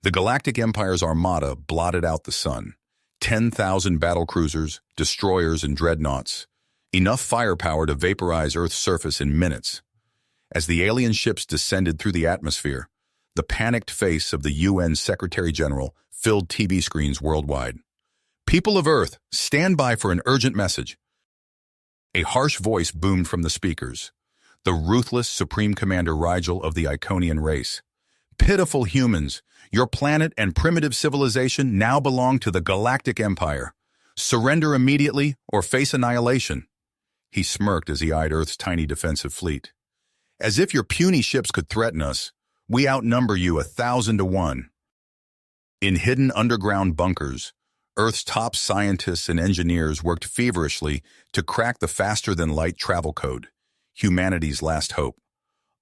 The Galactic Empire's armada blotted out the sun. 10,000 battlecruisers, destroyers, and dreadnoughts. Enough firepower to vaporize Earth's surface in minutes. As the alien ships descended through the atmosphere, the panicked face of the UN Secretary-General filled TV screens worldwide. People of Earth, stand by for an urgent message. A harsh voice boomed from the speakers. The ruthless Supreme Commander Rigel of the Iconian race. Pitiful humans, your planet and primitive civilization now belong to the Galactic Empire. Surrender immediately or face annihilation. He smirked as he eyed Earth's tiny defensive fleet. As if your puny ships could threaten us, we outnumber you 1,000 to 1. In hidden underground bunkers, Earth's top scientists and engineers worked feverishly to crack the faster-than-light travel code, humanity's last hope.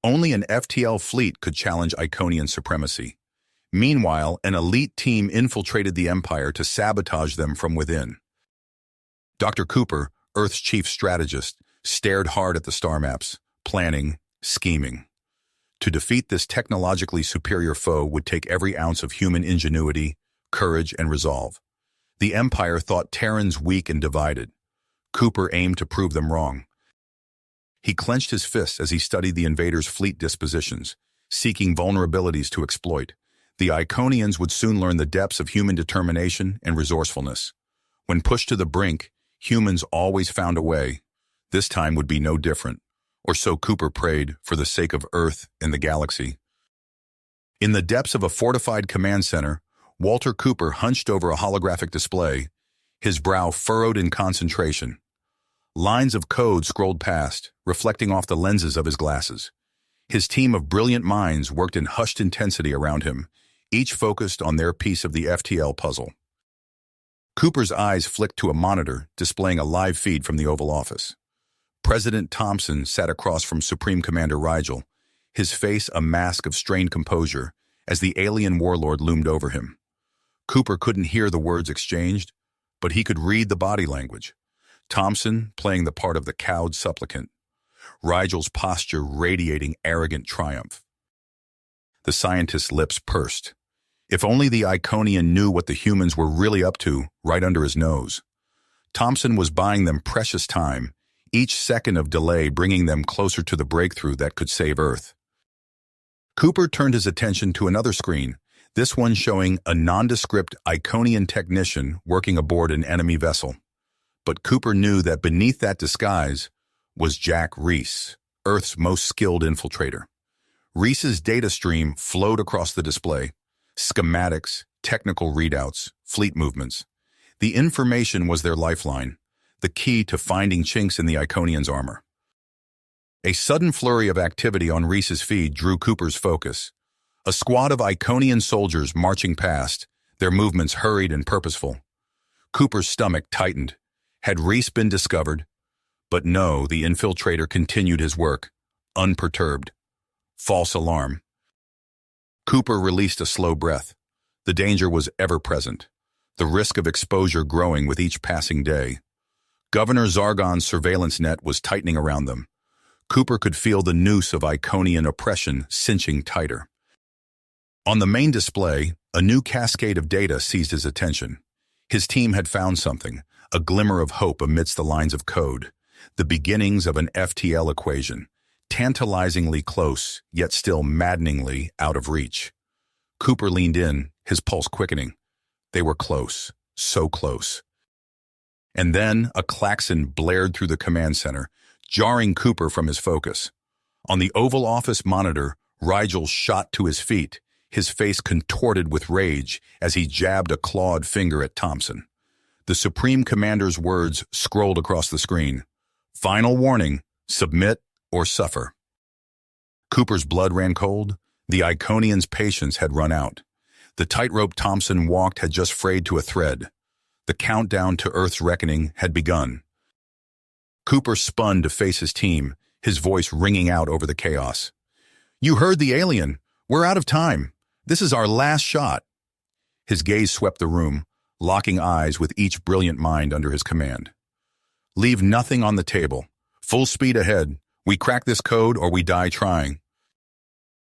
Only an FTL fleet could challenge Iconian supremacy. Meanwhile, an elite team infiltrated the Empire to sabotage them from within. Dr. Cooper, Earth's chief strategist, stared hard at the star maps, planning, scheming. To defeat this technologically superior foe would take every ounce of human ingenuity, courage, and resolve. The Empire thought Terrans weak and divided. Cooper aimed to prove them wrong. He clenched his fists as he studied the invaders' fleet dispositions, seeking vulnerabilities to exploit. The Iconians would soon learn the depths of human determination and resourcefulness. When pushed to the brink, humans always found a way. This time would be no different, or so Cooper prayed, for the sake of Earth and the galaxy. In the depths of a fortified command center, Walter Cooper hunched over a holographic display, his brow furrowed in concentration. Lines of code scrolled past, reflecting off the lenses of his glasses. His team of brilliant minds worked in hushed intensity around him, each focused on their piece of the FTL puzzle. Cooper's eyes flicked to a monitor displaying a live feed from the Oval Office. President Thompson sat across from Supreme Commander Rigel, his face a mask of strained composure as the alien warlord loomed over him. Cooper couldn't hear the words exchanged, but he could read the body language. Thompson playing the part of the cowed supplicant, Rigel's posture radiating arrogant triumph. The scientist's lips pursed. If only the Iconian knew what the humans were really up to right under his nose. Thompson was buying them precious time, each second of delay bringing them closer to the breakthrough that could save Earth. Cooper turned his attention to another screen, this one showing a nondescript Iconian technician working aboard an enemy vessel. But Cooper knew that beneath that disguise was Jack Reese, Earth's most skilled infiltrator. Reese's data stream flowed across the display. Schematics, technical readouts, fleet movements. The information was their lifeline, the key to finding chinks in the Iconian's armor. A sudden flurry of activity on Reese's feed drew Cooper's focus. A squad of Iconian soldiers marching past, their movements hurried and purposeful. Cooper's stomach tightened. Had Reese been discovered? But no, the infiltrator continued his work, unperturbed. False alarm. Cooper released a slow breath. The danger was ever present, the risk of exposure growing with each passing day. Governor Zargon's surveillance net was tightening around them. Cooper could feel the noose of Iconian oppression cinching tighter. On the main display, a new cascade of data seized his attention. His team had found something, a glimmer of hope amidst the lines of code, the beginnings of an FTL equation, tantalizingly close, yet still maddeningly out of reach. Cooper leaned in, his pulse quickening. They were close, so close. And then a klaxon blared through the command center, jarring Cooper from his focus. On the Oval Office monitor, Rigel shot to his feet, his face contorted with rage as he jabbed a clawed finger at Thompson. The Supreme Commander's words scrolled across the screen. Final warning, submit or suffer. Cooper's blood ran cold. The Iconian's patience had run out. The tightrope Thompson walked had just frayed to a thread. The countdown to Earth's reckoning had begun. Cooper spun to face his team, his voice ringing out over the chaos. You heard the alien. We're out of time. This is our last shot. His gaze swept the room, locking eyes with each brilliant mind under his command. Leave nothing on the table. Full speed ahead. We crack this code or we die trying.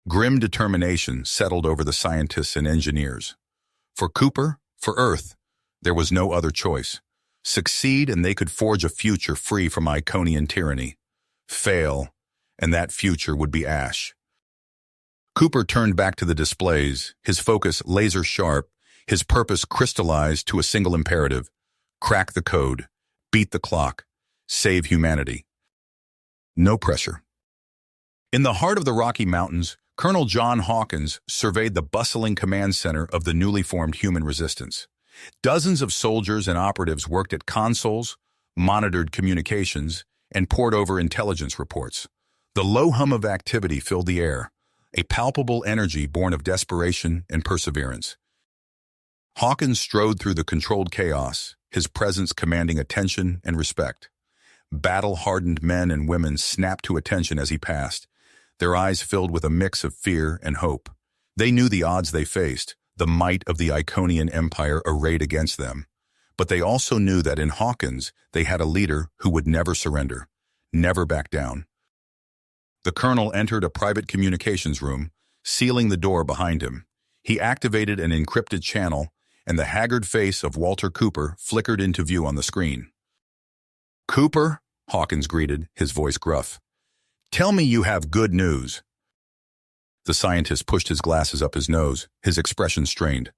Grim determination settled over the scientists and engineers. For Cooper, for Earth, there was no other choice. Succeed and they could forge a future free from Iconian tyranny. Fail, and that future would be ash. Cooper turned back to the displays, his focus laser-sharp, his purpose crystallized to a single imperative: crack the code, beat the clock, save humanity. No pressure. In the heart of the Rocky Mountains, Colonel John Hawkins surveyed the bustling command center of the newly formed human resistance. Dozens of soldiers and operatives worked at consoles, monitored communications, and pored over intelligence reports. The low hum of activity filled the air, a palpable energy born of desperation and perseverance. Hawkins strode through the controlled chaos, his presence commanding attention and respect. Battle-hardened men and women snapped to attention as he passed, their eyes filled with a mix of fear and hope. They knew the odds they faced, the might of the Iconian Empire arrayed against them. But they also knew that in Hawkins, they had a leader who would never surrender, never back down. The colonel entered a private communications room, sealing the door behind him. He activated an encrypted channel, and the haggard face of Walter Cooper flickered into view on the screen. "Cooper," Hawkins greeted, his voice gruff. "Tell me you have good news." The scientist pushed his glasses up his nose, his expression strained.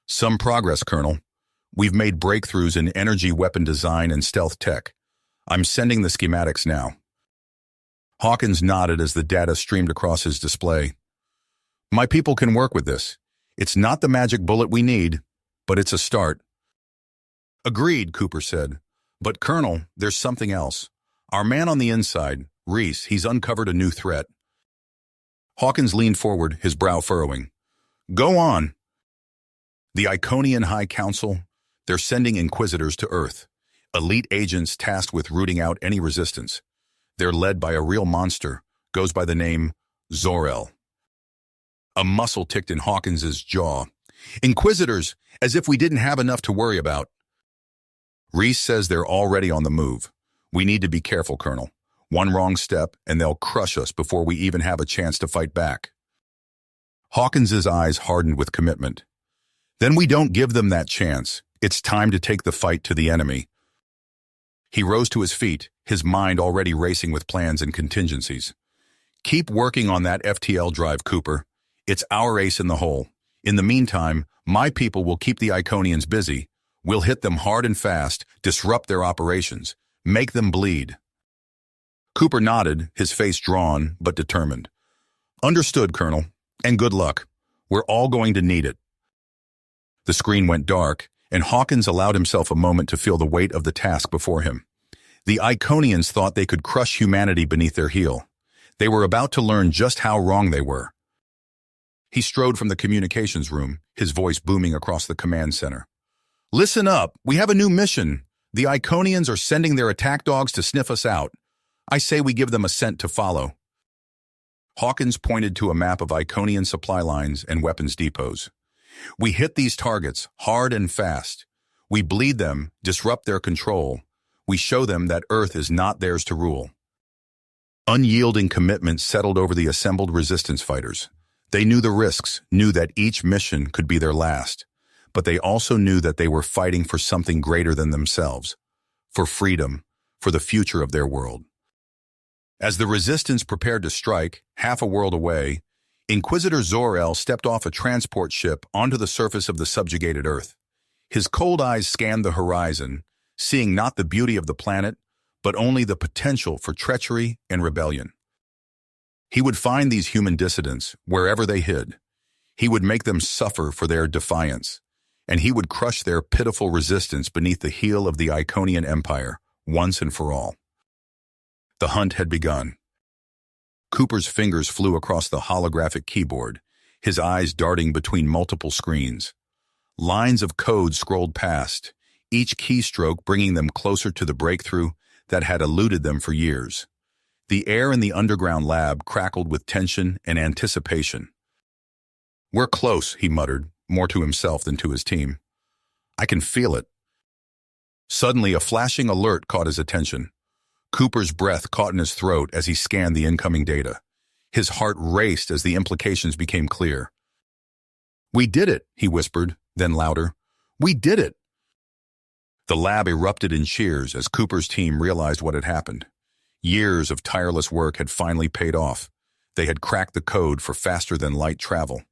"Some progress, Colonel. We've made breakthroughs in energy weapon design and stealth tech. I'm sending the schematics now." Hawkins nodded as the data streamed across his display. "My people can work with this. It's not the magic bullet we need, but it's a start." "Agreed," Cooper said. "But Colonel, there's something else. Our man on the inside, Reese, he's uncovered a new threat." Hawkins leaned forward, his brow furrowing. "Go on." "The Iconian High Council, they're sending inquisitors to Earth, elite agents tasked with rooting out any resistance. They're led by a real monster, goes by the name Zor-El." A muscle ticked in Hawkins's jaw. "Inquisitors, as if we didn't have enough to worry about." "Reese says they're already on the move. We need to be careful, Colonel. One wrong step, and they'll crush us before we even have a chance to fight back." Hawkins's eyes hardened with commitment. "Then we don't give them that chance. It's time to take the fight to the enemy." He rose to his feet, his mind already racing with plans and contingencies. "Keep working on that FTL drive, Cooper. It's our ace in the hole. In the meantime, my people will keep the Iconians busy. We'll hit them hard and fast, disrupt their operations, make them bleed." Cooper nodded, his face drawn but determined. "Understood, Colonel, and good luck. We're all going to need it." The screen went dark, and Hawkins allowed himself a moment to feel the weight of the task before him. The Iconians thought they could crush humanity beneath their heel. They were about to learn just how wrong they were. He strode from the communications room, his voice booming across the command center. "Listen up, we have a new mission. The Iconians are sending their attack dogs to sniff us out. I say we give them a scent to follow." Hawkins pointed to a map of Iconian supply lines and weapons depots. "We hit these targets hard and fast. We bleed them, disrupt their control. We show them that Earth is not theirs to rule." Unyielding commitment settled over the assembled resistance fighters. They knew the risks, knew that each mission could be their last, but they also knew that they were fighting for something greater than themselves, for freedom, for the future of their world. As the resistance prepared to strike, half a world away, Inquisitor Zor-El stepped off a transport ship onto the surface of the subjugated Earth. His cold eyes scanned the horizon, seeing not the beauty of the planet, but only the potential for treachery and rebellion. He would find these human dissidents wherever they hid. He would make them suffer for their defiance, and he would crush their pitiful resistance beneath the heel of the Iconian Empire, once and for all. The hunt had begun. Cooper's fingers flew across the holographic keyboard, his eyes darting between multiple screens. Lines of code scrolled past, each keystroke bringing them closer to the breakthrough that had eluded them for years. The air in the underground lab crackled with tension and anticipation. "We're close," he muttered, more to himself than to his team. "I can feel it." Suddenly, a flashing alert caught his attention. Cooper's breath caught in his throat as he scanned the incoming data. His heart raced as the implications became clear. "We did it," he whispered, then louder. "We did it!" The lab erupted in cheers as Cooper's team realized what had happened. Years of tireless work had finally paid off. They had cracked the code for faster-than-light travel.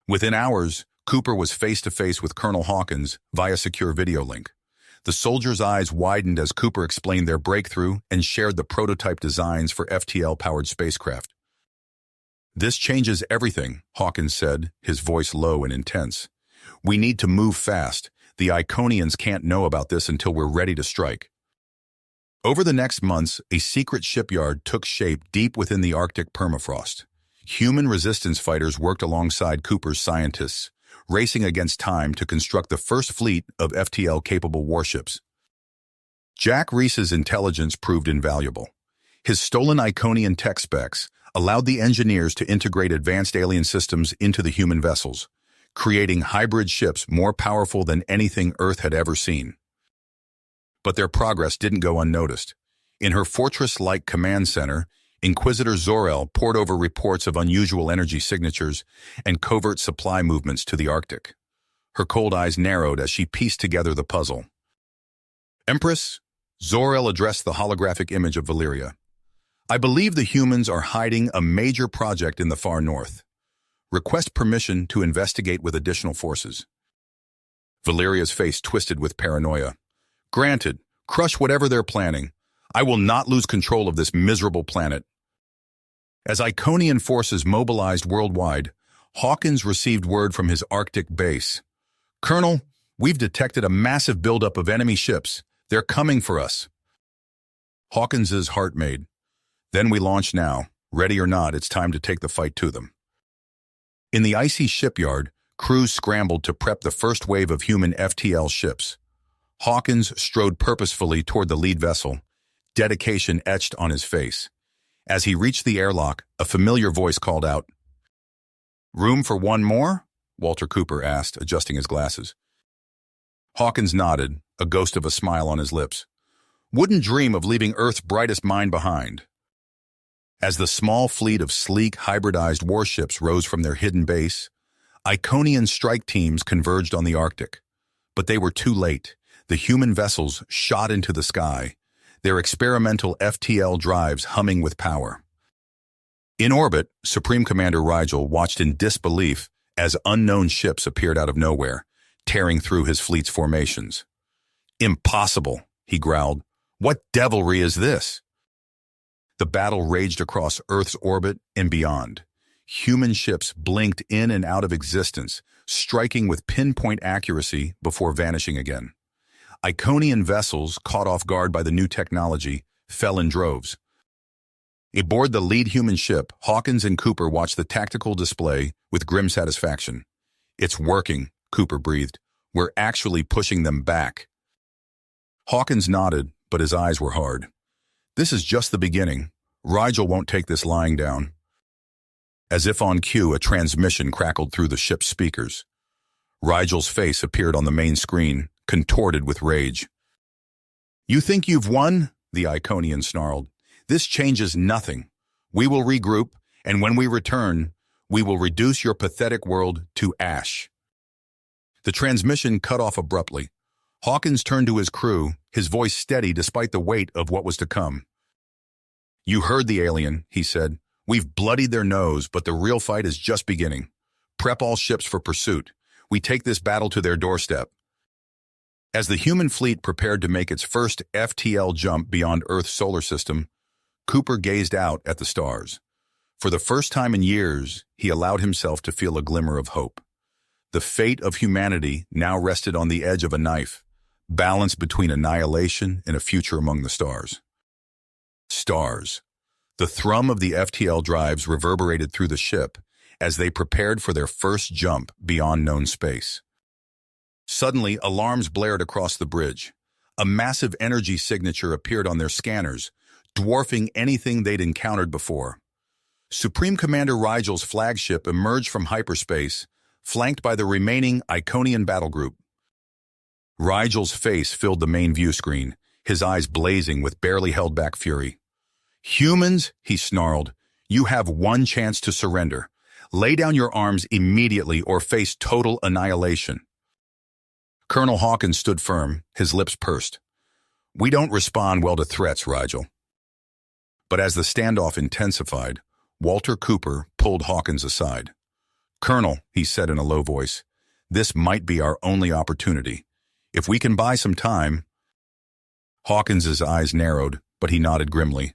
Within hours, Cooper was face-to-face with Colonel Hawkins via secure video link. The soldiers' eyes widened as Cooper explained their breakthrough and shared the prototype designs for FTL-powered spacecraft. "This changes everything," Hawkins said, his voice low and intense. "We need to move fast. The Iconians can't know about this until we're ready to strike." Over the next months, a secret shipyard took shape deep within the Arctic permafrost. Human resistance fighters worked alongside Cooper's scientists, racing against time to construct the first fleet of FTL-capable warships. Jack Reese's intelligence proved invaluable. His stolen Iconian tech specs allowed the engineers to integrate advanced alien systems into the human vessels, creating hybrid ships more powerful than anything Earth had ever seen. But their progress didn't go unnoticed. In her fortress-like command center, Inquisitor Zor-El poured over reports of unusual energy signatures and covert supply movements to the Arctic. Her cold eyes narrowed as she pieced together the puzzle. "Empress," Zor-El addressed the holographic image of Valyria. "I believe the humans are hiding a major project in the far north. Request permission to investigate with additional forces." Valyria's face twisted with paranoia. "Granted, crush whatever they're planning. I will not lose control of this miserable planet." As Iconian forces mobilized worldwide, Hawkins received word from his Arctic base. "Colonel, we've detected a massive buildup of enemy ships. They're coming for us." Hawkins's heart made. "Then we launch now. Ready or not, it's time to take the fight to them." In the icy shipyard, crews scrambled to prep the first wave of human FTL ships. Hawkins strode purposefully toward the lead vessel, dedication etched on his face. As he reached the airlock, a familiar voice called out. "Room for one more?" Walter Cooper asked, adjusting his glasses. Hawkins nodded, a ghost of a smile on his lips. "Wouldn't dream of leaving Earth's brightest mind behind." As the small fleet of sleek, hybridized warships rose from their hidden base, Iconian strike teams converged on the Arctic. But they were too late. The human vessels shot into the sky, their experimental FTL drives humming with power. In orbit, Supreme Commander Rigel watched in disbelief as unknown ships appeared out of nowhere, tearing through his fleet's formations. "Impossible," he growled. "What devilry is this?" The battle raged across Earth's orbit and beyond. Human ships blinked in and out of existence, striking with pinpoint accuracy before vanishing again. Iconian vessels, caught off guard by the new technology, fell in droves. Aboard the lead human ship, Hawkins and Cooper watched the tactical display with grim satisfaction. "It's working," Cooper breathed. "We're actually pushing them back." Hawkins nodded, but his eyes were hard. "This is just the beginning. Rigel won't take this lying down." As if on cue, a transmission crackled through the ship's speakers. Rigel's face appeared on the main screen, contorted with rage. "You think you've won?" the Iconian snarled. "This changes nothing. We will regroup, and when we return, we will reduce your pathetic world to ash." The transmission cut off abruptly. Hawkins turned to his crew, his voice steady despite the weight of what was to come. "You heard the alien," he said. "We've bloodied their nose, but the real fight is just beginning. Prep all ships for pursuit. We take this battle to their doorstep." As the human fleet prepared to make its first FTL jump beyond Earth's solar system, Cooper gazed out at the stars. For the first time in years, he allowed himself to feel a glimmer of hope. The fate of humanity now rested on the edge of a knife, balanced between annihilation and a future among the stars. Stars. The thrum of the FTL drives reverberated through the ship as they prepared for their first jump beyond known space. Suddenly, alarms blared across the bridge. A massive energy signature appeared on their scanners, dwarfing anything they'd encountered before. Supreme Commander Rigel's flagship emerged from hyperspace, flanked by the remaining Iconian battle group. Rigel's face filled the main view screen, his eyes blazing with barely held back fury. "Humans," he snarled, You have one chance to surrender. Lay down your arms immediately or face total annihilation. Colonel Hawkins stood firm, his lips pursed. We don't respond well to threats, Rigel. But as the standoff intensified, Walter Cooper pulled Hawkins aside. Colonel, he said in a low voice, this might be our only opportunity. If we can buy some time. Hawkins's eyes narrowed, but he nodded grimly.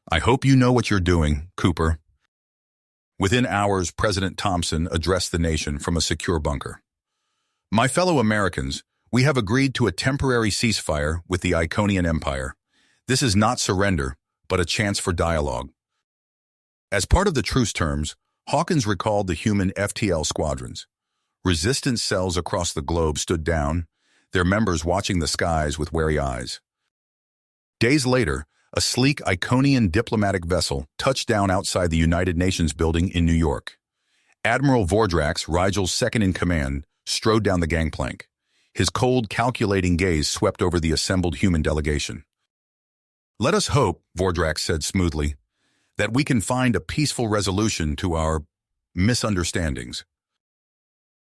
I hope you know what you're doing, Cooper. Within hours, President Thompson addressed the nation from a secure bunker. My fellow Americans, we have agreed to a temporary ceasefire with the Iconian Empire. This is not surrender, but a chance for dialogue. As part of the truce terms, Hawkins recalled the human FTL squadrons. Resistance cells across the globe stood down, their members watching the skies with wary eyes. Days later, a sleek Iconian diplomatic vessel touched down outside the United Nations building in New York. Admiral Vordrax, Rigel's second-in-command, strode down the gangplank. His cold, calculating gaze swept over the assembled human delegation. Let us hope, Vordrax said smoothly, that we can find a peaceful resolution to our misunderstandings.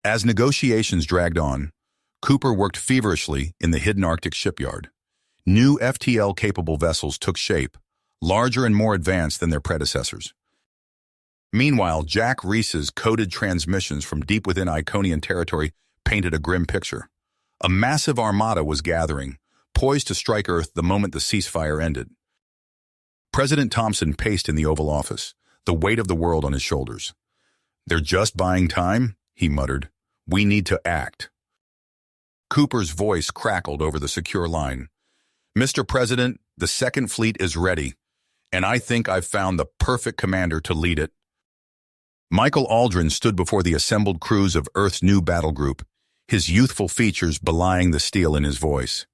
As negotiations dragged on, Cooper worked feverishly in the hidden Arctic shipyard. New FTL-capable vessels took shape, larger and more advanced than their predecessors. Meanwhile, Jack Reese's coded transmissions from deep within Iconian territory painted a grim picture. A massive armada was gathering, poised to strike Earth the moment the ceasefire ended. President Thompson paced in the Oval Office, the weight of the world on his shoulders. They're just buying time, he muttered. We need to act. Cooper's voice crackled over the secure line. Mr. President, the Second Fleet is ready, and I think I've found the perfect commander to lead it. Michael Aldrin stood before the assembled crews of Earth's new battle group, his youthful features belying the steel in his voice.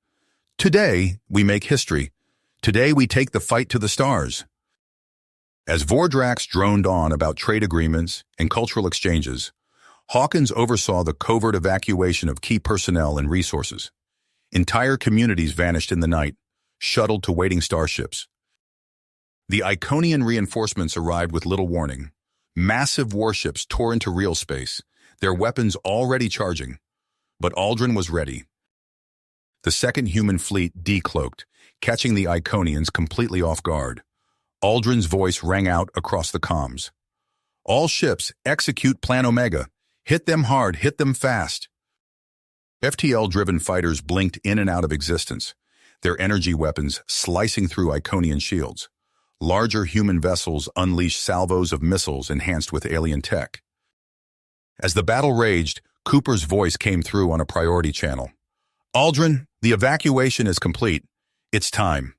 Today, we make history. Today, we take the fight to the stars. As Vordrax droned on about trade agreements and cultural exchanges, Hawkins oversaw the covert evacuation of key personnel and resources. Entire communities vanished in the night, shuttled to waiting starships. The Iconian reinforcements arrived with little warning. Massive warships tore into real space, their weapons already charging. But Aldrin was ready. The second human fleet decloaked, catching the Iconians completely off guard. Aldrin's voice rang out across the comms. All ships, execute Plan Omega. Hit them hard, hit them fast. FTL-driven fighters blinked in and out of existence, their energy weapons slicing through Iconian shields. Larger human vessels unleashed salvos of missiles enhanced with alien tech. As the battle raged, Cooper's voice came through on a priority channel. Aldrin, the evacuation is complete. It's time.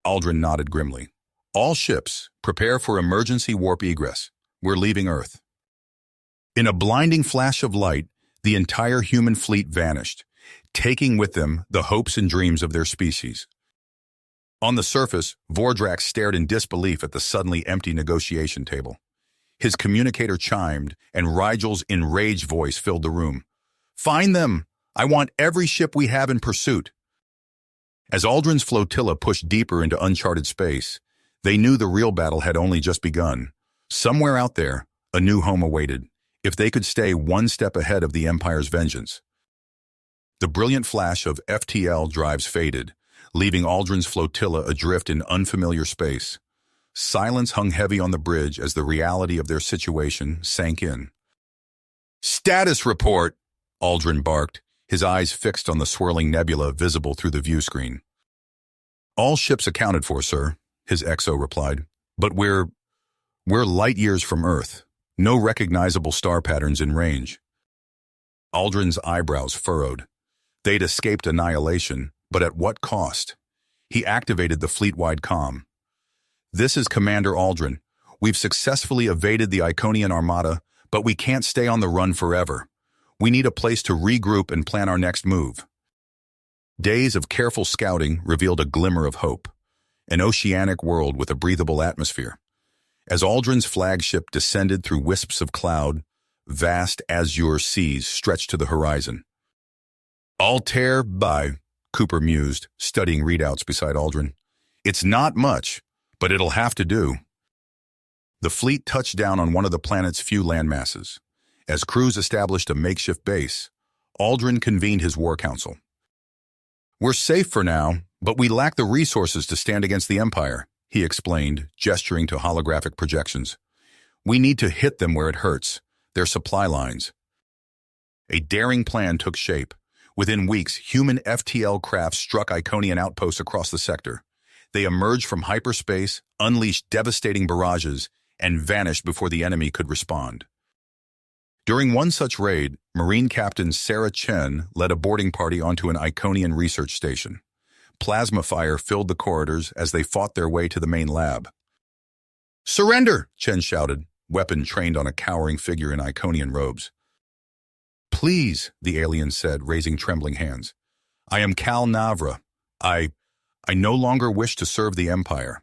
Aldrin nodded grimly. All ships, prepare for emergency warp egress. We're leaving Earth. In a blinding flash of light, the entire human fleet vanished, taking with them the hopes and dreams of their species. On the surface, Vordrax stared in disbelief at the suddenly empty negotiation table. His communicator chimed, and Rigel's enraged voice filled the room. Find them! I want every ship we have in pursuit. As Aldrin's flotilla pushed deeper into uncharted space, they knew the real battle had only just begun. Somewhere out there, a new home awaited, if they could stay one step ahead of the Empire's vengeance. The brilliant flash of FTL drives faded, leaving Aldrin's flotilla adrift in unfamiliar space. Silence hung heavy on the bridge as the reality of their situation sank in. Status report, Aldrin barked, his eyes fixed on the swirling nebula visible through the view screen. All ships accounted for, sir, his XO replied. But we're light years from Earth. No recognizable star patterns in range. Aldrin's eyebrows furrowed. They'd escaped annihilation, but at what cost? He activated the fleet-wide comm. This is Commander Aldrin. We've successfully evaded the Iconian Armada, but we can't stay on the run forever. We need a place to regroup and plan our next move. Days of careful scouting revealed a glimmer of hope. An oceanic world with a breathable atmosphere. As Aldrin's flagship descended through wisps of cloud, vast azure seas stretched to the horizon. Altair by, Cooper mused, studying readouts beside Aldrin. It's not much, but it'll have to do. The fleet touched down on one of the planet's few landmasses. As crews established a makeshift base, Aldrin convened his war council. "We're safe for now, but we lack the resources to stand against the Empire," he explained, gesturing to holographic projections. "We need to hit them where it hurts, their supply lines." A daring plan took shape. Within weeks, human FTL crafts struck Iconian outposts across the sector. They emerged from hyperspace, unleashed devastating barrages, and vanished before the enemy could respond. During one such raid, Marine Captain Sarah Chen led a boarding party onto an Iconian research station. Plasma fire filled the corridors as they fought their way to the main lab. "Surrender!" Chen shouted, weapon trained on a cowering figure in Iconian robes. "Please," the alien said, raising trembling hands. "I am Cal Navra. I no longer wish to serve the Empire."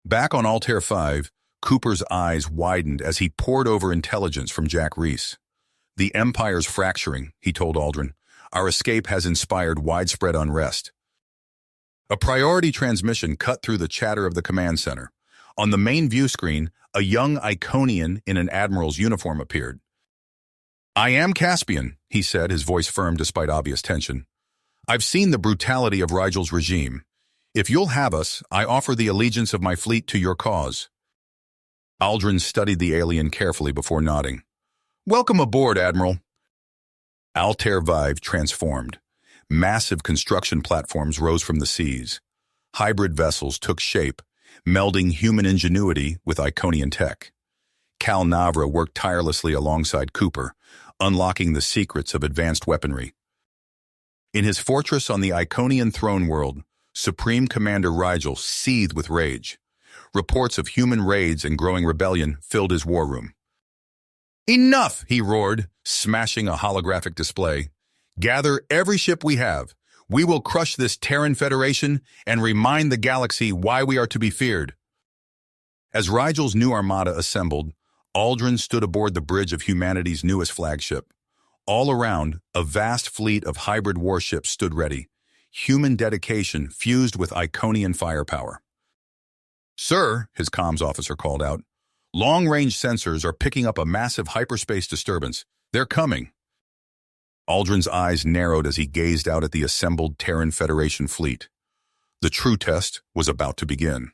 Back on Altair 5, Cooper's eyes widened as he pored over intelligence from Jack Reese. "The Empire's fracturing," he told Aldrin. "Our escape has inspired widespread unrest." A priority transmission cut through the chatter of the command center. On the main view screen, a young Iconian in an admiral's uniform appeared. "I am Caspian," he said, his voice firm despite obvious tension. "I've seen the brutality of Rigel's regime. If you'll have us, I offer the allegiance of my fleet to your cause." Aldrin studied the alien carefully before nodding. "Welcome aboard, Admiral." Altair Vive transformed. Massive construction platforms rose from the seas. Hybrid vessels took shape, melding human ingenuity with Iconian tech. Cal Navra worked tirelessly alongside Cooper, unlocking the secrets of advanced weaponry. In his fortress on the Iconian throne world, Supreme Commander Rigel seethed with rage. Reports of human raids and growing rebellion filled his war room. "Enough!" he roared, smashing a holographic display. "Gather every ship we have. We will crush this Terran Federation and remind the galaxy why we are to be feared." As Rigel's new armada assembled, Aldrin stood aboard the bridge of humanity's newest flagship. All around, a vast fleet of hybrid warships stood ready, human dedication fused with Iconian firepower. "Sir," his comms officer called out, "long-range sensors are picking up a massive hyperspace disturbance. They're coming." Aldrin's eyes narrowed as he gazed out at the assembled Terran Federation fleet. The true test was about to begin.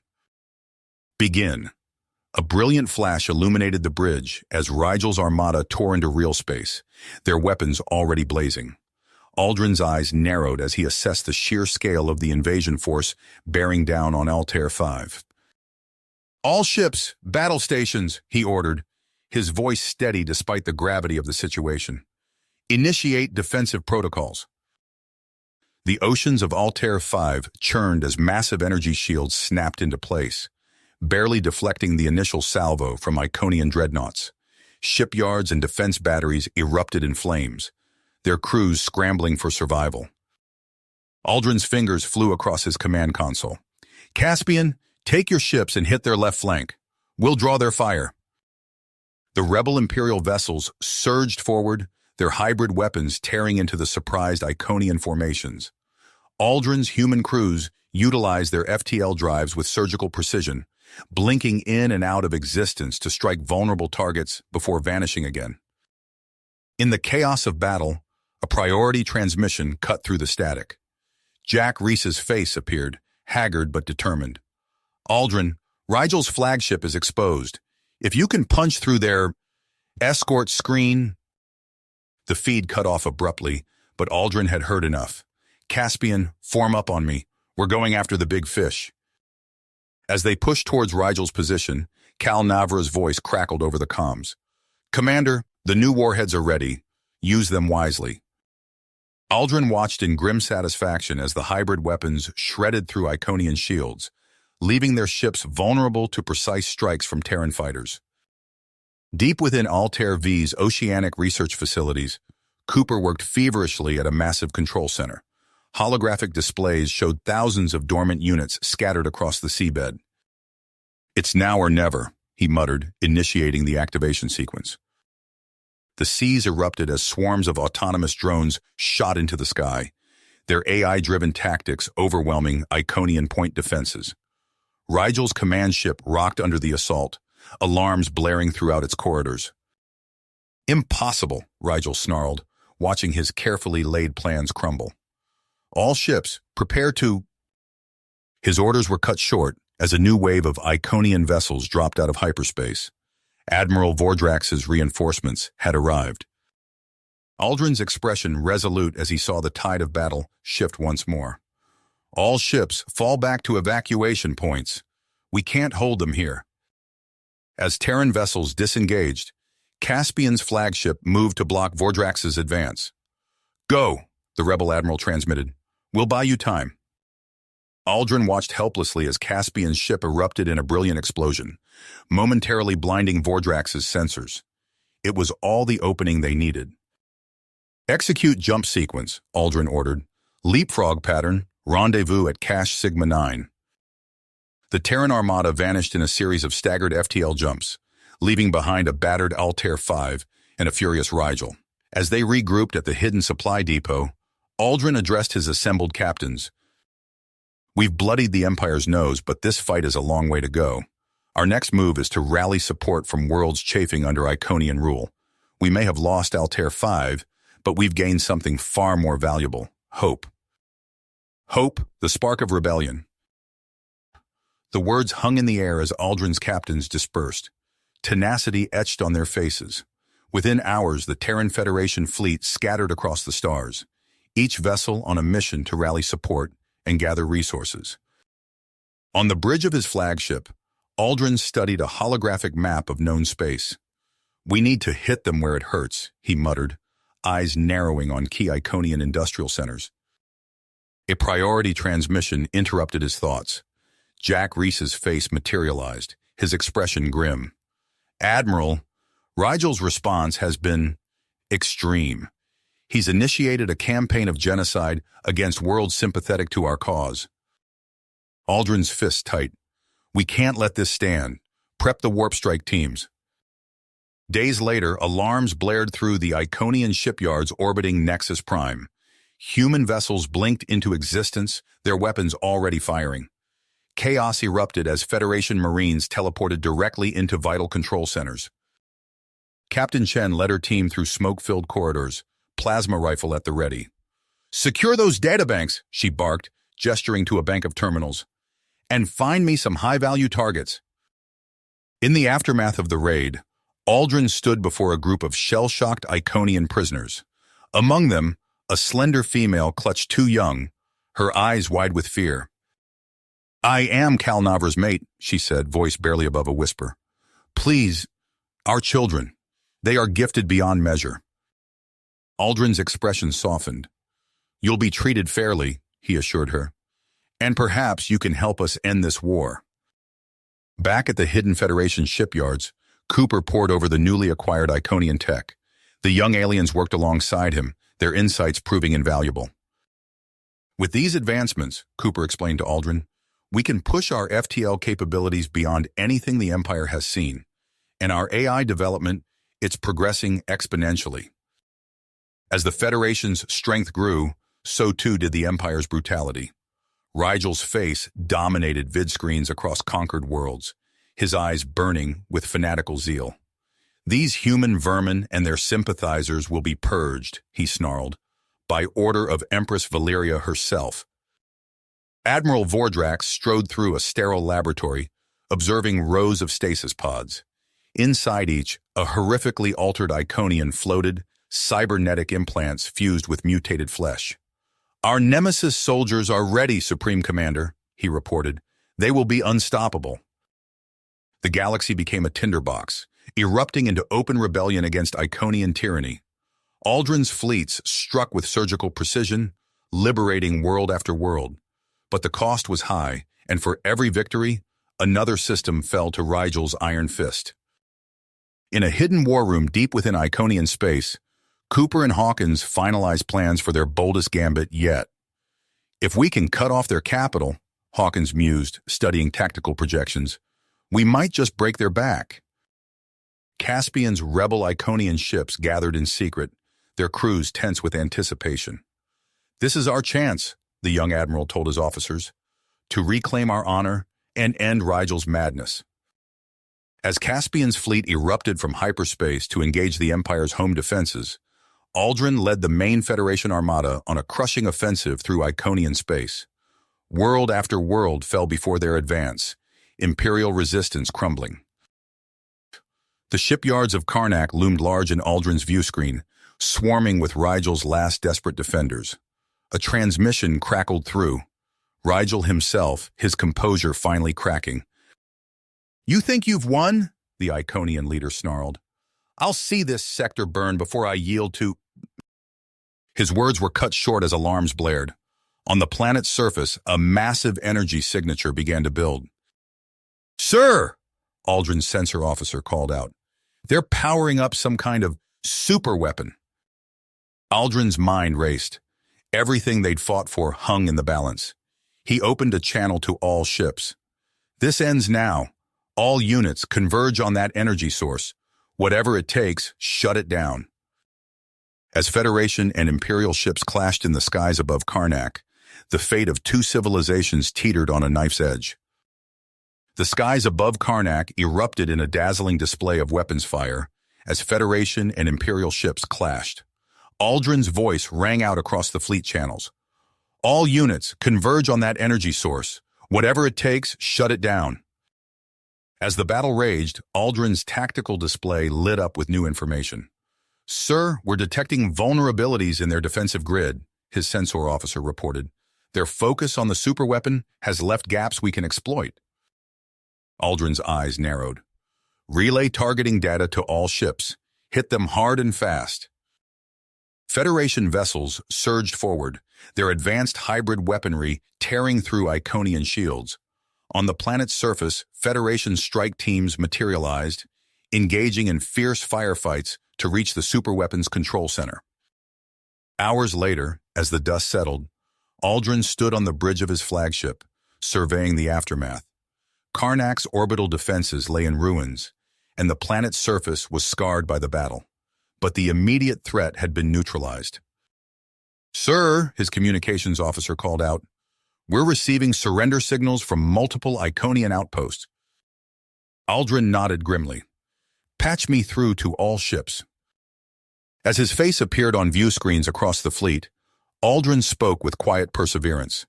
Begin. A brilliant flash illuminated the bridge as Rigel's armada tore into real space, their weapons already blazing. Aldrin's eyes narrowed as he assessed the sheer scale of the invasion force bearing down on Altair 5. "All ships, battle stations," he ordered, his voice steady despite the gravity of the situation. "Initiate defensive protocols." The oceans of Altair 5 churned as massive energy shields snapped into place, barely deflecting the initial salvo from Iconian dreadnoughts. Shipyards and defense batteries erupted in flames, their crews scrambling for survival. Aldrin's fingers flew across his command console. "Caspian, take your ships and hit their left flank. We'll draw their fire." The rebel Imperial vessels surged forward, their hybrid weapons tearing into the surprised Iconian formations. Aldrin's human crews utilized their FTL drives with surgical precision, blinking in and out of existence to strike vulnerable targets before vanishing again. In the chaos of battle, a priority transmission cut through the static. Jack Reese's face appeared, haggard but determined. "Aldrin, Rigel's flagship is exposed. If you can punch through their escort screen..." The feed cut off abruptly, but Aldrin had heard enough. "Caspian, form up on me. We're going after the big fish." As they pushed towards Rigel's position, Cal Navra's voice crackled over the comms. "Commander, the new warheads are ready. Use them wisely." Aldrin watched in grim satisfaction as the hybrid weapons shredded through Iconian shields, leaving their ships vulnerable to precise strikes from Terran fighters. Deep within Altair V's oceanic research facilities, Cooper worked feverishly at a massive control center. Holographic displays showed thousands of dormant units scattered across the seabed. "It's now or never," he muttered, initiating the activation sequence. The seas erupted as swarms of autonomous drones shot into the sky, their AI-driven tactics overwhelming Iconian point defenses. Rigel's command ship rocked under the assault, alarms blaring throughout its corridors. "Impossible," Rigel snarled, watching his carefully laid plans crumble. "All ships, prepare to—" His orders were cut short as a new wave of Iconian vessels dropped out of hyperspace. Admiral Vordrax's reinforcements had arrived. Aldrin's expression resolute as he saw the tide of battle shift once more. "All ships, fall back to evacuation points. We can't hold them here." As Terran vessels disengaged, Caspian's flagship moved to block Vordrax's advance. "Go," the rebel admiral transmitted. "We'll buy you time." Aldrin watched helplessly as Caspian's ship erupted in a brilliant explosion, momentarily blinding Vordrax's sensors. It was all the opening they needed. "Execute jump sequence," Aldrin ordered. "Leapfrog pattern, rendezvous at Cache Sigma 9. The Terran armada vanished in a series of staggered FTL jumps, leaving behind a battered Altair 5 and a furious Rigel. As they regrouped at the hidden supply depot, Aldrin addressed his assembled captains. "We've bloodied the Empire's nose, but this fight is a long way to go. Our next move is to rally support from worlds chafing under Iconian rule. We may have lost Altair 5, but we've gained something far more valuable: hope. Hope, the spark of rebellion." The words hung in the air as Aldrin's captains dispersed. Tenacity etched on their faces. Within hours, the Terran Federation fleet scattered across the stars, each vessel on a mission to rally support and gather resources. On the bridge of his flagship, Aldrin studied a holographic map of known space. "We need to hit them where it hurts," he muttered, eyes narrowing on key Iconian industrial centers. A priority transmission interrupted his thoughts. Jack Reese's face materialized, his expression grim. "Admiral, Rigel's response has been extreme. He's initiated a campaign of genocide against worlds sympathetic to our cause." Aldrin's fists tight. "We can't let this stand. Prep the warp strike teams." Days later, alarms blared through the Iconian shipyards orbiting Nexus Prime. Human vessels blinked into existence, their weapons already firing. Chaos erupted as Federation Marines teleported directly into vital control centers. Captain Chen led her team through smoke-filled corridors, plasma rifle at the ready. "Secure those databanks," she barked, gesturing to a bank of terminals. "And find me some high-value targets." In the aftermath of the raid, Aldrin stood before a group of shell-shocked Iconian prisoners. Among them, a slender female clutched two young, her eyes wide with fear. "I am Cal Navra's mate," she said, voice barely above a whisper. "Please, our children. They are gifted beyond measure." Aldrin's expression softened. "You'll be treated fairly," he assured her. "And perhaps you can help us end this war." Back at the hidden Federation shipyards, Cooper pored over the newly acquired Iconian tech. The young aliens worked alongside him, their insights proving invaluable. "With these advancements," Cooper explained to Aldrin, "we can push our FTL capabilities beyond anything the Empire has seen. And our AI development, it's progressing exponentially." As the Federation's strength grew, so too did the Empire's brutality. Rigel's face dominated vidscreens across conquered worlds, his eyes burning with fanatical zeal. "These human vermin and their sympathizers will be purged," he snarled, "by order of Empress Valeria herself." Admiral Vordrax strode through a sterile laboratory, observing rows of stasis pods. Inside each, a horrifically altered Iconian floated, cybernetic implants fused with mutated flesh. "Our Nemesis soldiers are ready, Supreme Commander," he reported. "They will be unstoppable." The galaxy became a tinderbox, erupting into open rebellion against Iconian tyranny. Aldrin's fleets struck with surgical precision, liberating world after world. But the cost was high, and for every victory, another system fell to Rigel's iron fist. In a hidden war room deep within Iconian space, Cooper and Hawkins finalized plans for their boldest gambit yet. "If we can cut off their capital," Hawkins mused, studying tactical projections, "we might just break their back." Caspian's rebel Iconian ships gathered in secret, their crews tense with anticipation. "This is our chance," the young admiral told his officers, "to reclaim our honor and end Rigel's madness." As Caspian's fleet erupted from hyperspace to engage the Empire's home defenses, Aldrin led the main Federation armada on a crushing offensive through Iconian space. World after world fell before their advance, Imperial resistance crumbling. The shipyards of Karnak loomed large in Aldrin's viewscreen, swarming with Rigel's last desperate defenders. A transmission crackled through. Rigel himself, his composure finally cracking. "You think you've won?" the Iconian leader snarled. "I'll see this sector burn before I yield to—" His words were cut short as alarms blared. On the planet's surface, a massive energy signature began to build. "Sir!" Aldrin's sensor officer called out. "They're powering up some kind of super weapon." Aldrin's mind raced. Everything they'd fought for hung in the balance. He opened a channel to all ships. "This ends now. All units converge on that energy source. Whatever it takes, shut it down." As Federation and Imperial ships clashed in the skies above Karnak, the fate of two civilizations teetered on a knife's edge. The skies above Karnak erupted in a dazzling display of weapons fire as Federation and Imperial ships clashed. Aldrin's voice rang out across the fleet channels. "All units, converge on that energy source. Whatever it takes, shut it down." As the battle raged, Aldrin's tactical display lit up with new information. "Sir, we're detecting vulnerabilities in their defensive grid," his sensor officer reported. "Their focus on the superweapon has left gaps we can exploit." Aldrin's eyes narrowed. "Relay targeting data to all ships. Hit them hard and fast." Federation vessels surged forward, their advanced hybrid weaponry tearing through Iconian shields. On the planet's surface, Federation strike teams materialized, engaging in fierce firefights to reach the superweapons control center. Hours later, as the dust settled, Aldrin stood on the bridge of his flagship, surveying the aftermath. Karnak's orbital defenses lay in ruins, and the planet's surface was scarred by the battle. But the immediate threat had been neutralized. "Sir," his communications officer called out, "we're receiving surrender signals from multiple Iconian outposts." Aldrin nodded grimly. "Patch me through to all ships." As his face appeared on view screens across the fleet, Aldrin spoke with quiet perseverance.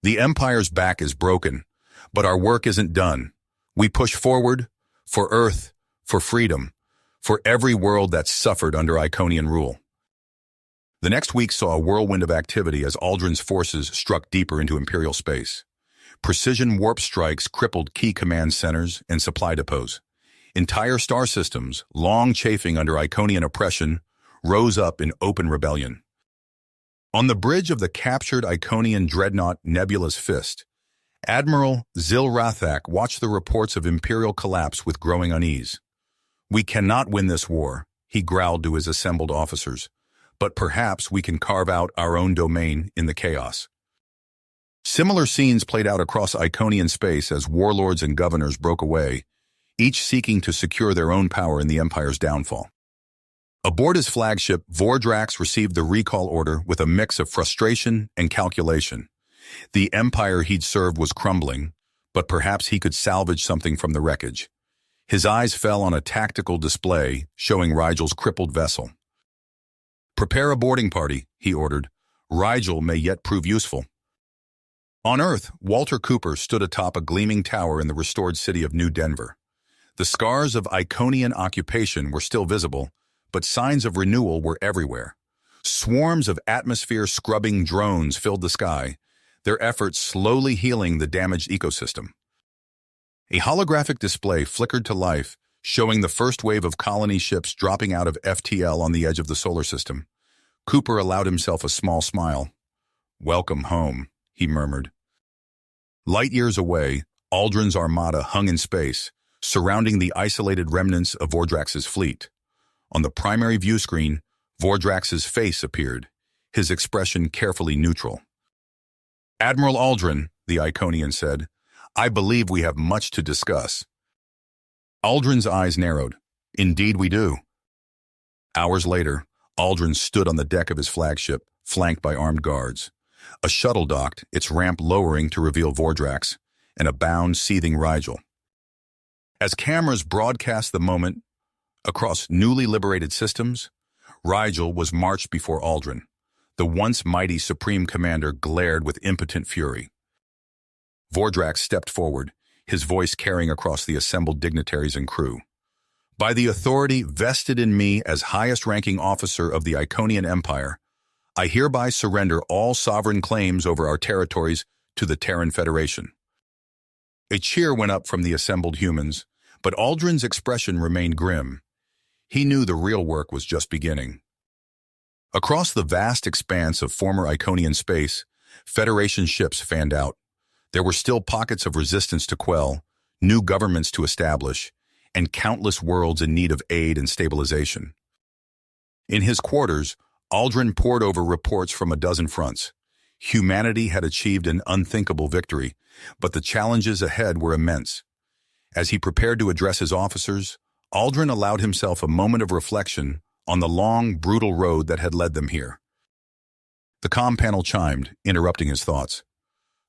"The Empire's back is broken, but our work isn't done. We push forward, for Earth, for freedom, for every world that's suffered under Iconian rule." The next week saw a whirlwind of activity as Aldrin's forces struck deeper into Imperial space. Precision warp strikes crippled key command centers and supply depots. Entire star systems, long chafing under Iconian oppression, rose up in open rebellion. On the bridge of the captured Iconian dreadnought Nebula's Fist, Admiral Zil-Rathak watched the reports of Imperial collapse with growing unease. "We cannot win this war," he growled to his assembled officers, "but perhaps we can carve out our own domain in the chaos." Similar scenes played out across Iconian space as warlords and governors broke away, each seeking to secure their own power in the Empire's downfall. Aboard his flagship, Vordrax received the recall order with a mix of frustration and calculation. The Empire he'd served was crumbling, but perhaps he could salvage something from the wreckage. His eyes fell on a tactical display showing Rigel's crippled vessel. "Prepare a boarding party," he ordered. "Rigel may yet prove useful." On Earth, Walter Cooper stood atop a gleaming tower in the restored city of New Denver. The scars of Iconian occupation were still visible, but signs of renewal were everywhere. Swarms of atmosphere-scrubbing drones filled the sky, their efforts slowly healing the damaged ecosystem. A holographic display flickered to life, showing the first wave of colony ships dropping out of FTL on the edge of the solar system. Cooper allowed himself a small smile. "Welcome home," he murmured. Light years away, Aldrin's armada hung in space, surrounding the isolated remnants of Vordrax's fleet. On the primary view screen, Vordrax's face appeared, his expression carefully neutral. "Admiral Aldrin," the Iconian said, "I believe we have much to discuss." Aldrin's eyes narrowed. "Indeed we do." Hours later, Aldrin stood on the deck of his flagship, flanked by armed guards. A shuttle docked, its ramp lowering to reveal Vordrax, and a bound, seething Rigel. As cameras broadcast the moment across newly liberated systems, Rigel was marched before Aldrin. The once mighty Supreme Commander glared with impotent fury. Vordrak stepped forward, his voice carrying across the assembled dignitaries and crew. By the authority vested in me as highest-ranking officer of the Iconian Empire, I hereby surrender all sovereign claims over our territories to the Terran Federation. A cheer went up from the assembled humans, but Aldrin's expression remained grim. He knew the real work was just beginning. Across the vast expanse of former Iconian space, Federation ships fanned out. There were still pockets of resistance to quell, new governments to establish, and countless worlds in need of aid and stabilization. In his quarters, Aldrin pored over reports from a dozen fronts. Humanity had achieved an unthinkable victory, but the challenges ahead were immense. As he prepared to address his officers, Aldrin allowed himself a moment of reflection on the long, brutal road that had led them here. The comm panel chimed, interrupting his thoughts.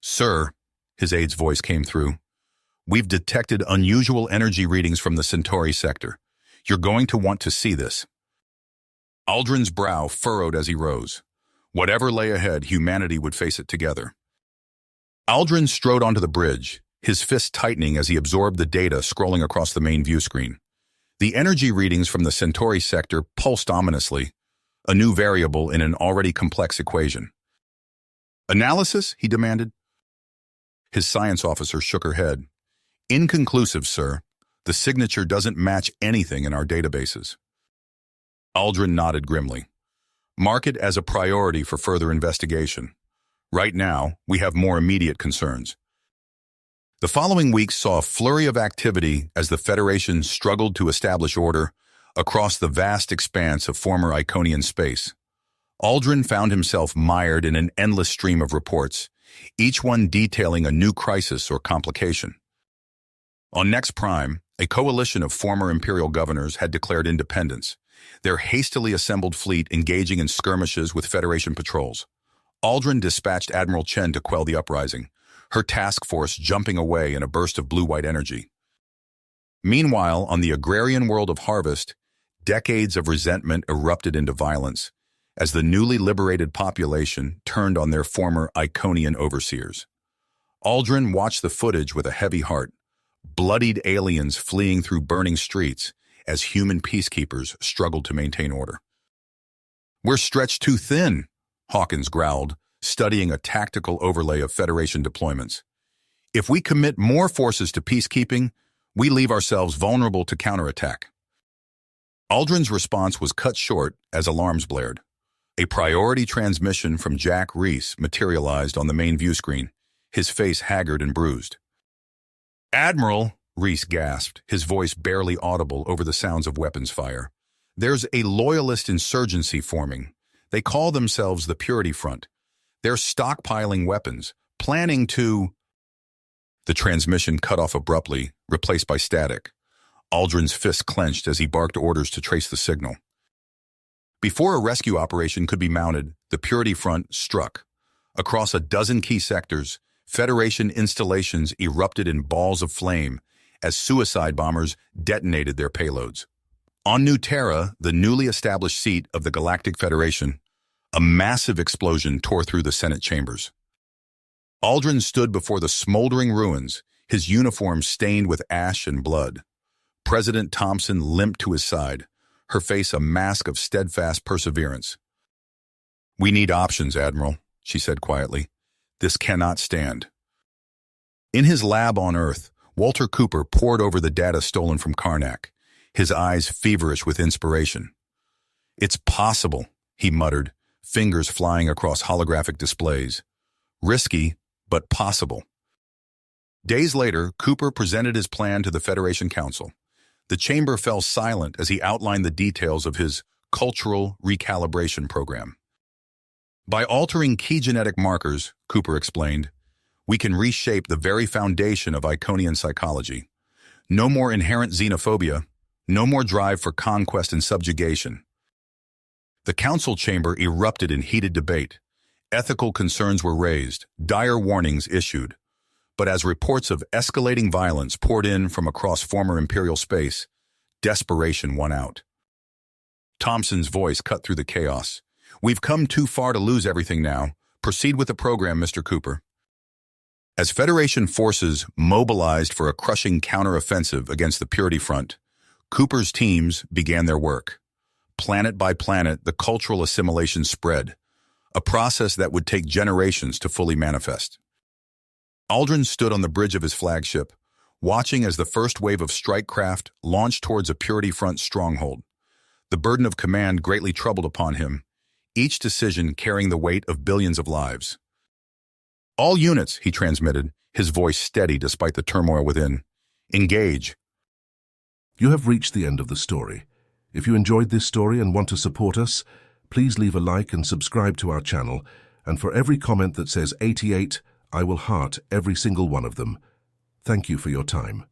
"Sir," his aide's voice came through, "we've detected unusual energy readings from the Centauri sector. You're going to want to see this." Aldrin's brow furrowed as he rose. Whatever lay ahead, humanity would face it together. Aldrin strode onto the bridge, his fist tightening as he absorbed the data scrolling across the main view screen. The energy readings from the Centauri sector pulsed ominously, a new variable in an already complex equation. "Analysis?" he demanded. His science officer shook her head. "Inconclusive, sir. The signature doesn't match anything in our databases." Aldrin nodded grimly. "Mark it as a priority for further investigation. Right now, we have more immediate concerns." The following weeks saw a flurry of activity as the Federation struggled to establish order across the vast expanse of former Iconian space. Aldrin found himself mired in an endless stream of reports, each one detailing a new crisis or complication. On Next Prime, a coalition of former Imperial governors had declared independence, their hastily assembled fleet engaging in skirmishes with Federation patrols. Aldrin dispatched Admiral Chen to quell the uprising, her task force jumping away in a burst of blue-white energy. Meanwhile, on the agrarian world of Harvest, decades of resentment erupted into violence as the newly liberated population turned on their former Iconian overseers. Aldrin watched the footage with a heavy heart, bloodied aliens fleeing through burning streets as human peacekeepers struggled to maintain order. "We're stretched too thin," Hawkins growled, studying a tactical overlay of Federation deployments. "If we commit more forces to peacekeeping, we leave ourselves vulnerable to counterattack." Aldrin's response was cut short as alarms blared. A priority transmission from Jack Reese materialized on the main view screen, his face haggard and bruised. "Admiral," Reese gasped, his voice barely audible over the sounds of weapons fire. "There's a loyalist insurgency forming. They call themselves the Purity Front. They're stockpiling weapons, planning to—" The transmission cut off abruptly, replaced by static. Aldrin's fist clenched as he barked orders to trace the signal. Before a rescue operation could be mounted, the Purity Front struck. Across a dozen key sectors, Federation installations erupted in balls of flame as suicide bombers detonated their payloads. On New Terra, the newly established seat of the Galactic Federation, a massive explosion tore through the Senate chambers. Aldrin stood before the smoldering ruins, his uniform stained with ash and blood. President Thompson limped to his side, her face a mask of steadfast perseverance. "We need options, Admiral," she said quietly. "This cannot stand." In his lab on Earth, Walter Cooper pored over the data stolen from Karnak, his eyes feverish with inspiration. "It's possible," he muttered, fingers flying across holographic displays. "Risky, but possible." Days later, Cooper presented his plan to the Federation Council. The chamber fell silent as he outlined the details of his cultural recalibration program. "By altering key genetic markers," Cooper explained, "we can reshape the very foundation of Iconian psychology. No more inherent xenophobia, no more drive for conquest and subjugation." The council chamber erupted in heated debate. Ethical concerns were raised, dire warnings issued. But as reports of escalating violence poured in from across former Imperial space, desperation won out. Thompson's voice cut through the chaos. "We've come too far to lose everything now. Proceed with the program, Mr. Cooper." As Federation forces mobilized for a crushing counteroffensive against the Purity Front, Cooper's teams began their work. Planet by planet, the cultural assimilation spread, a process that would take generations to fully manifest. Aldrin stood on the bridge of his flagship, watching as the first wave of strike craft launched towards a Purity Front stronghold. The burden of command greatly troubled upon him, each decision carrying the weight of billions of lives. "All units," he transmitted, his voice steady despite the turmoil within. "Engage." You have reached the end of the story. If you enjoyed this story and want to support us, please leave a like and subscribe to our channel, and for every comment that says 88, I will heart every single one of them. Thank you for your time.